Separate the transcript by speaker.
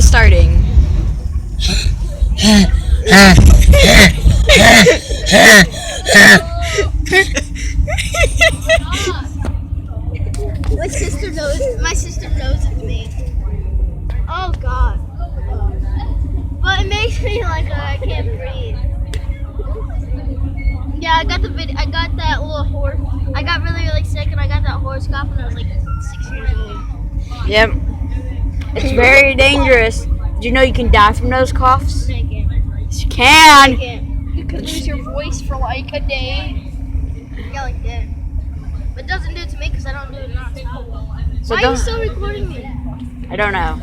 Speaker 1: starting.
Speaker 2: My sister knows it's me. Oh God. But it makes me like I can't breathe. Yeah, I got the video. I got that little horse. I got really sick, and I got that horse cough when I was like 6 years old.
Speaker 1: Yep. It's very dangerous. Did you know you can die from those coughs?
Speaker 2: I can't.
Speaker 1: Yes, you can.
Speaker 2: I can't.
Speaker 3: You could lose your voice for like a day.
Speaker 2: Yeah, like that. But it doesn't do it to me because I don't do it nonstop.
Speaker 1: So
Speaker 2: Why are you
Speaker 1: don't.
Speaker 2: still recording me?
Speaker 1: I don't know.